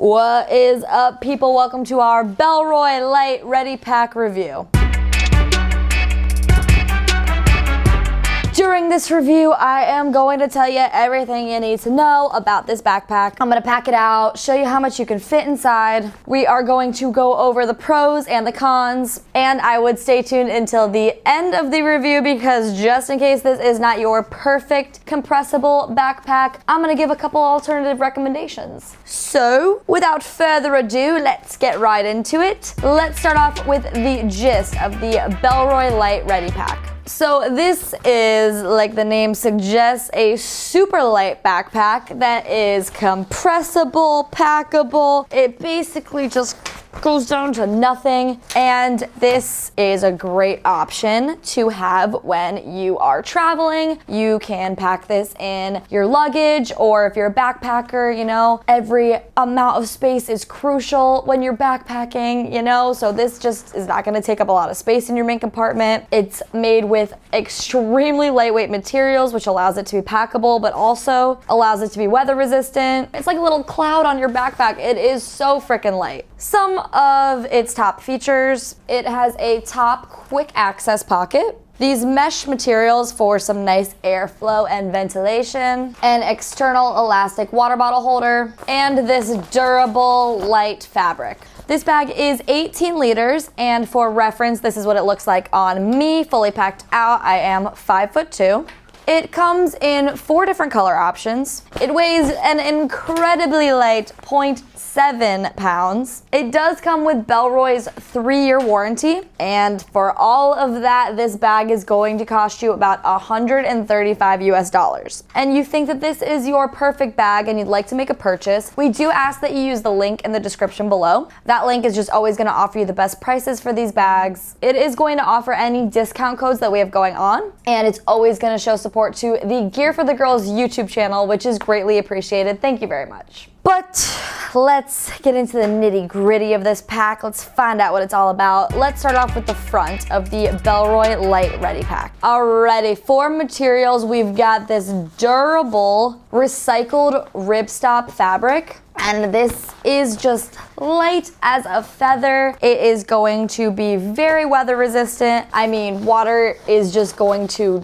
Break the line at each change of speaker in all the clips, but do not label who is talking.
What is up, people? Welcome to our Bellroy Lite Ready Pack review. During this review, I am going to tell you everything you need to know about this backpack. I'm gonna pack it out, show you how much you can fit inside. We are going to go over the pros and the cons, and I would stay tuned until the end of the review because just in case this is not your perfect compressible backpack, I'm gonna give a couple alternative recommendations. So, without further ado, let's get right into it. Let's start off with the gist of the Bellroy Lite Ready Pack. So this is, like the name suggests, a super light backpack that is compressible, packable. It basically just goes down to nothing, and this is a great option to have when you are traveling. You can pack this in your luggage, or if you're a backpacker, you know, every amount of space is crucial when you're backpacking, you know, so this just is not going to take up a lot of space in your main compartment. It's made with extremely lightweight materials, which allows it to be packable, but also allows it to be weather resistant. It's like a little cloud on your backpack. It is so freaking light. Some of its top features: it has a top quick access pocket, these mesh materials for some nice airflow and ventilation, an external elastic water bottle holder, and this durable light fabric. This bag is 18 liters, and for reference, this is what it looks like on me, fully packed out. I am 5'2". It comes in 4 different color options. It weighs an incredibly light 0.7 pounds. It does come with Bellroy's 3-year warranty, and for all of that, this bag is going to cost you about $135 US. And you think that this is your perfect bag and you'd like to make a purchase, we do ask that you use the link in the description below. That link is just always going to offer you the best prices for these bags. It is going to offer any discount codes that we have going on, and it's always going to show support to the Gear for the Girls YouTube channel, which is greatly appreciated. Thank you very much. But let's get into the nitty-gritty of this pack. Let's find out what it's all about. Let's start off with the front of the Bellroy Lite Ready Pack. Alrighty, for materials, we've got this durable recycled ripstop fabric. And this is just light as a feather. It is going to be very weather resistant. I mean, water is just going to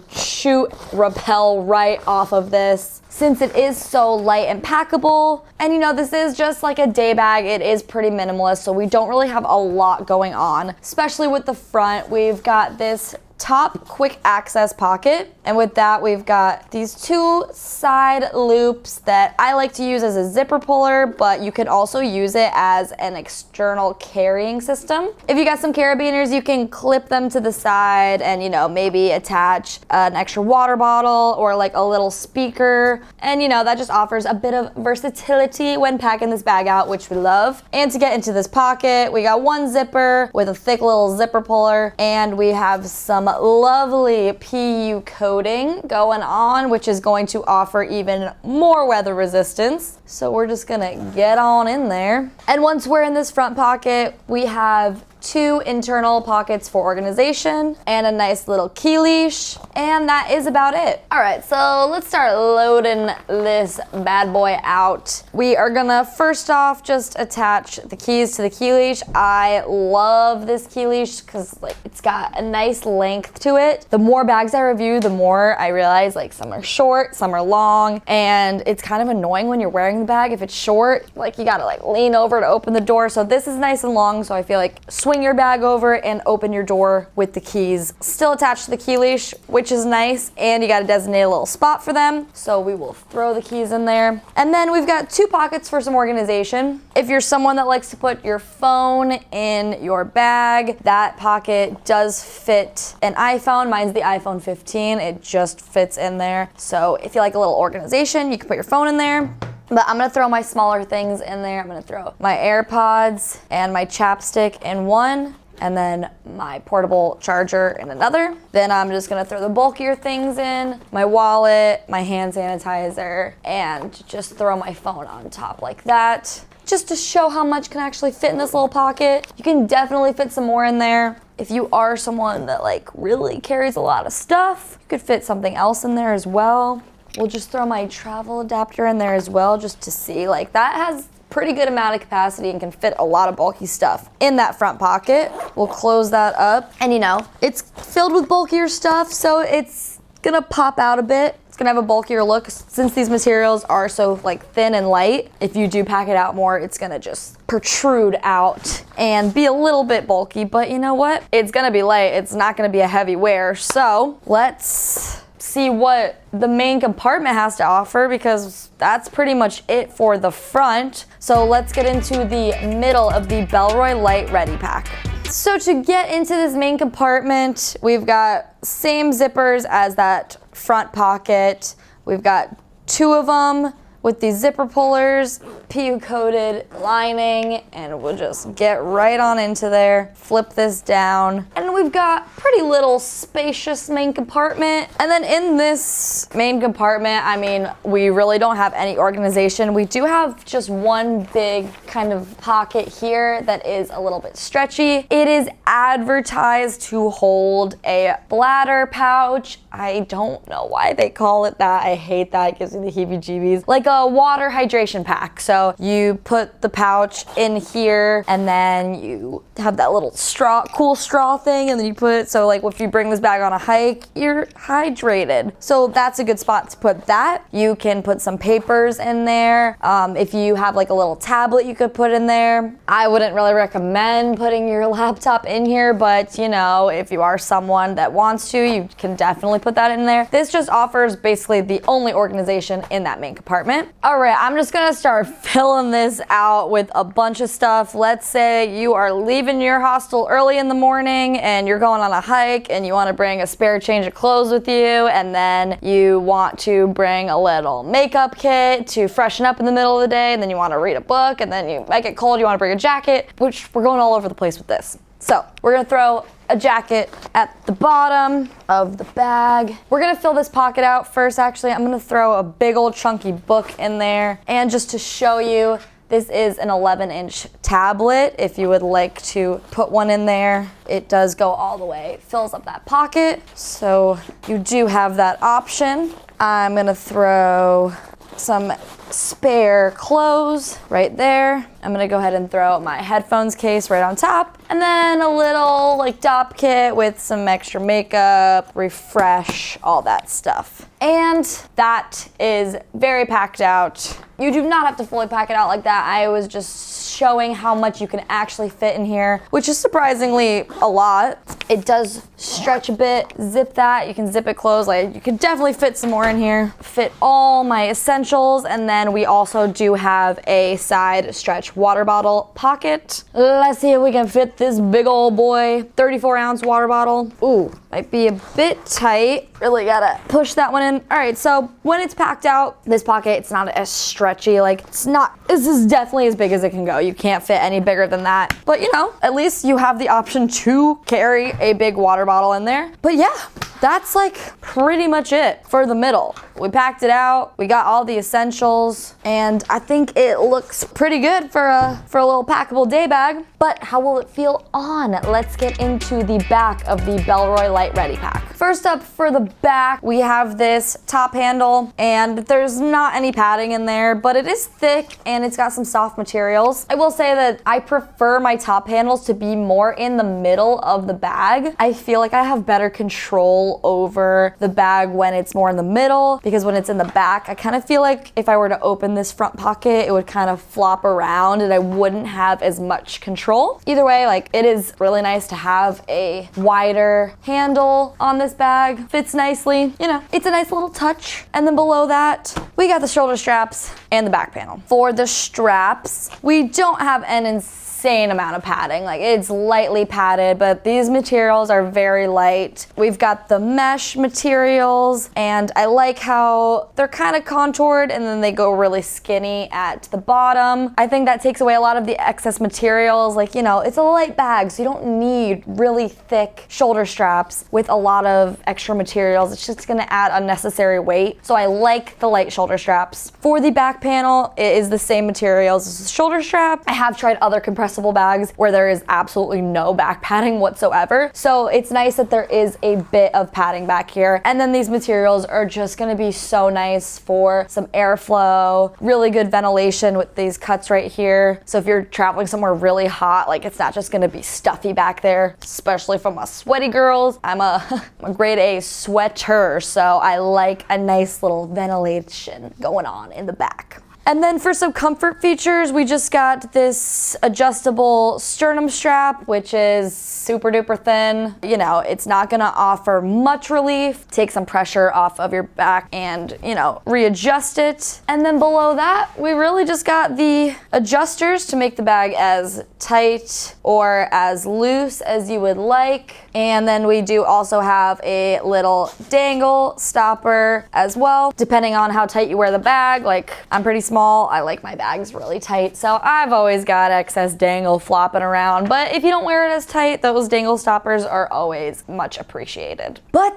repel right off of this, since it is so light and packable. And you know, this is just like a day bag. It is pretty minimalist, so we don't really have a lot going on, especially with the front. We've got this top quick access pocket, and with that we've got these 2 side loops that I like to use as a zipper puller, but you can also use it as an external carrying system. If you got some carabiners, you can clip them to the side and, you know, maybe attach an extra water bottle or like a little speaker, and you know, that just offers a bit of versatility when packing this bag out, which we love. And to get into this pocket, we got 1 zipper with a thick little zipper puller, and we have some lovely PU coating going on, which is going to offer even more weather resistance. So we're just gonna get on in there. And once we're in this front pocket, we have 2 internal pockets for organization and a nice little key leash, and that is about it. All right, so let's start loading this bad boy out. We are gonna first off just attach the keys to the key leash. I love this key leash because like it's got a nice length to it. The more bags I review, the more I realize like some are short, some are long, and it's kind of annoying when you're wearing the bag. If it's short, like you gotta like lean over to open the door. So this is nice and long, so I feel like swing your bag over and open your door with the keys still attached to the key leash, which is nice, and you got to designate a little spot for them. So we will throw the keys in there. And then we've got 2 pockets for some organization. If you're someone that likes to put your phone in your bag, that pocket does fit an iPhone. Mine's the iPhone 15. It just fits in there. So if you like a little organization, you can put your phone in there. But I'm gonna throw my smaller things in there. I'm gonna throw my AirPods and my chapstick in one, and then my portable charger in another. Then I'm just gonna throw the bulkier things in, my wallet, my hand sanitizer, and just throw my phone on top like that, just to show how much can actually fit in this little pocket. You can definitely fit some more in there. If you are someone that like really carries a lot of stuff, you could fit something else in there as well. We'll just throw my travel adapter in there as well, just to see. Like, that has pretty good amount of capacity and can fit a lot of bulky stuff in that front pocket. We'll close that up. And you know, it's filled with bulkier stuff, so it's gonna pop out a bit. It's gonna have a bulkier look since these materials are so like thin and light. If you do pack it out more, it's gonna just protrude out and be a little bit bulky, but you know what? It's gonna be light, it's not gonna be a heavy wear. So let's see what the main compartment has to offer, because that's pretty much it for the front. So let's get into the middle of the Bellroy Lite Ready Pack. So to get into this main compartment, we've got same zippers as that front pocket. We've got 2 of them with these zipper pullers, PU coated lining, and we'll just get right on into there, flip this down, and we've got pretty little spacious main compartment. And then in this main compartment, I mean, we really don't have any organization. We do have just one big kind of pocket here that is a little bit stretchy. It is advertised to hold a bladder pouch. I don't know why they call it that. I hate that, it gives me the heebie-jeebies. Like a water hydration pack. So you put the pouch in here and then you have that little straw, cool straw thing, and then you put it, so like if you bring this bag on a hike, you're hydrated. So that's a good spot to put that. You can put some papers in there. If you have like a little tablet you could put in there. I wouldn't really recommend putting your laptop in here, but you know, if you are someone that wants to, you can definitely put that in there. This just offers basically the only organization in that main compartment. All right, I'm just gonna start filling this out with a bunch of stuff. Let's say you are leaving your hostel early in the morning and you're going on a hike and you wanna bring a spare change of clothes with you, and then you want to bring a little makeup kit to freshen up in the middle of the day, and then you wanna read a book, and then you might get cold, you wanna bring a jacket, which we're going all over the place with this. So we're gonna throw a jacket at the bottom of the bag. We're gonna fill this pocket out first. Actually, I'm gonna throw a big old chunky book in there. And just to show you, this is an 11-inch tablet. If you would like to put one in there, it does go all the way. It fills up that pocket. So you do have that option. I'm gonna throw some spare clothes right there. I'm gonna go ahead and throw my headphones case right on top, and then a little like dop kit with some extra makeup, refresh, all that stuff. And that is very packed out. You do not have to fully pack it out like that. I was just showing how much you can actually fit in here, which is surprisingly a lot. It does stretch a bit. Zip that, you can zip it closed. Like, you can definitely fit some more in here. Fit all my essentials, and then we also do have a side stretch water bottle pocket. Let's see if we can fit this big old boy. 34-ounce water bottle. Ooh, might be a bit tight. Really gotta push that one in. All right, so when it's packed out, this pocket, it's not as stretchy. Like, it's not, this is definitely as big as it can go. You can't fit any bigger than that. But you know, at least you have the option to carry a big water bottle in there. But yeah, that's like pretty much it for the middle. We packed it out, we got all the essentials, and I think it looks pretty good for a little packable day bag. But how will it feel on? Let's get into the back of the Bellroy Lite Ready Pack. First up, for the back, we have this top handle, and there's not any padding in there, but it is thick and it's got some soft materials. I will say that I prefer my top handles to be more in the middle of the bag. I feel like I have better control over the bag when it's more in the middle, because when it's in the back, I kind of feel like if I were to open this front pocket, it would kind of flop around and I wouldn't have as much control. Either way, like, it is really nice to have a wider handle on this bag. Fits nicely, you know, it's a nice little touch. And then below that, we got the shoulder straps and the back panel. For the straps, we don't have an insane amount of padding. Like, it's lightly padded, but these materials are very light. We've got the mesh materials, and I like how they're kind of contoured and then they go really skinny at the bottom. I think that takes away a lot of the excess materials. Like, you know, it's a light bag, so you don't need really thick shoulder straps with a lot of extra materials. It's just gonna add unnecessary weight. So I like the light shoulder straps. For the back panel, it is the same materials as the shoulder strap. I have tried other compressible compressible bags where there is absolutely no back padding whatsoever. So it's nice that there is a bit of padding back here. And then these materials are just gonna be so nice for some airflow, really good ventilation with these cuts right here. So if you're traveling somewhere really hot, like it's not just gonna be stuffy back there, especially from us sweaty girls. I'm a grade A sweater, so I like a nice little ventilation going on in the back. And then for some comfort features, we just got this adjustable sternum strap, which is super duper thin. You know, it's not gonna offer much relief. Take some pressure off of your back and, you know, readjust it. And then below that, we really just got the adjusters to make the bag as tight or as loose as you would like. And then we do also have a little dangle stopper as well, depending on how tight you wear the bag. Like, I'm pretty small. I like my bags really tight, so I've always got excess dangle flopping around. But if you don't wear it as tight, those dangle stoppers are always much appreciated. But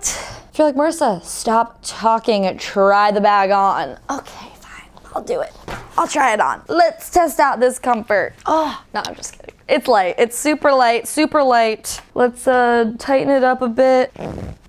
if you're like, Marissa, stop talking, try the bag on. Okay, fine, I'll do it. I'll try it on. Let's test out this comfort. Oh, no, I'm just kidding. It's light, it's super light, super light. Let's tighten it up a bit.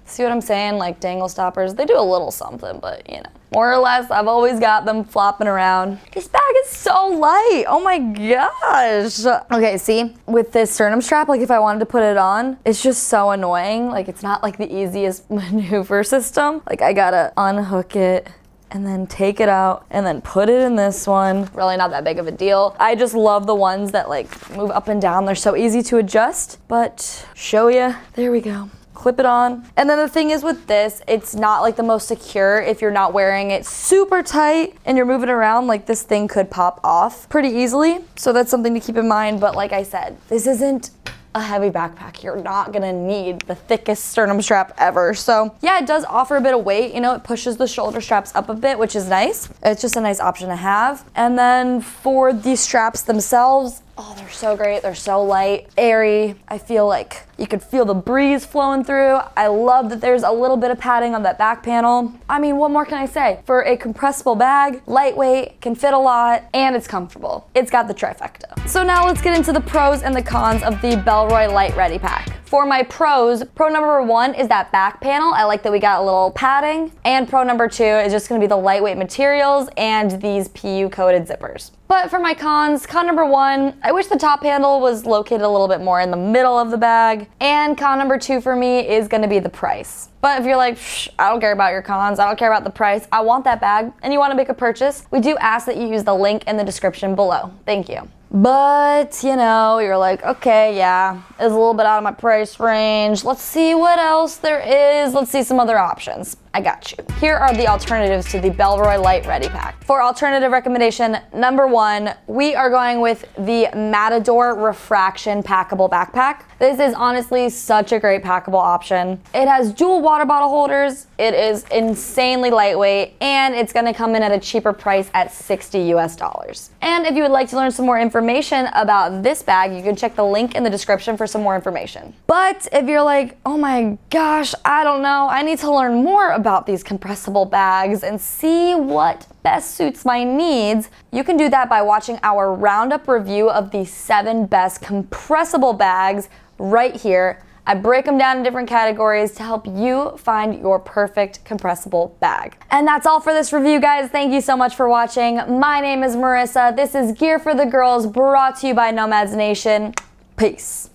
See what I'm saying? Like dangle stoppers, they do a little something, but you know, more or less, I've always got them flopping around. This bag is so light, oh my gosh. Okay, see, with this sternum strap, like if I wanted to put it on, it's just so annoying. Like it's not like the easiest maneuver system. Like I gotta unhook it and then take it out and then put it in this one. Really not that big of a deal. I just love the ones that like move up and down. They're so easy to adjust, but show ya, there we go. Clip it on. And then the thing is with this, it's not like the most secure if you're not wearing it super tight and you're moving around, like this thing could pop off pretty easily. So that's something to keep in mind. But like I said, this isn't a heavy backpack. You're not gonna need the thickest sternum strap ever. So yeah, it does offer a bit of weight. You know, it pushes the shoulder straps up a bit, which is nice. It's just a nice option to have. And then for these straps themselves, oh, they're so great. They're so light, airy. I feel like you could feel the breeze flowing through. I love that there's a little bit of padding on that back panel. I mean, what more can I say? For a compressible bag, lightweight, can fit a lot, and it's comfortable. It's got the trifecta. So now let's get into the pros and the cons of the Bellroy Lite Ready Pack. For my pros, pro number one is that back panel. I like that we got a little padding. And pro number two is just gonna be the lightweight materials and these PU coated zippers. But for my cons, con number one, I wish the top handle was located a little bit more in the middle of the bag. And con number two for me is gonna be the price. But if you're like, I don't care about your cons, I don't care about the price, I want that bag, and you wanna make a purchase, we do ask that you use the link in the description below. Thank you. But, you know, you're like, okay, yeah, it's a little bit out of my price range. Let's see what else there is. Let's see some other options. I got you. Here are the alternatives to the Bellroy Lite Ready Pack. For alternative recommendation number one, we are going with the Matador Refraction Packable Backpack. This is honestly such a great packable option. It has dual water bottle holders, it is insanely lightweight, and it's gonna come in at a cheaper price at $60 US. And if you would like to learn some more information about this bag, you can check the link in the description for some more information. But if you're like, oh my gosh, I don't know, I need to learn more about these compressible bags and see what best suits my needs, you can do that by watching our roundup review of the 7 best compressible bags right here. I break them down in different categories to help you find your perfect compressible bag. And that's all for this review, guys. Thank you so much for watching. My name is Marissa. This is Gear for the Girls, brought to you by Nomads Nation. Peace.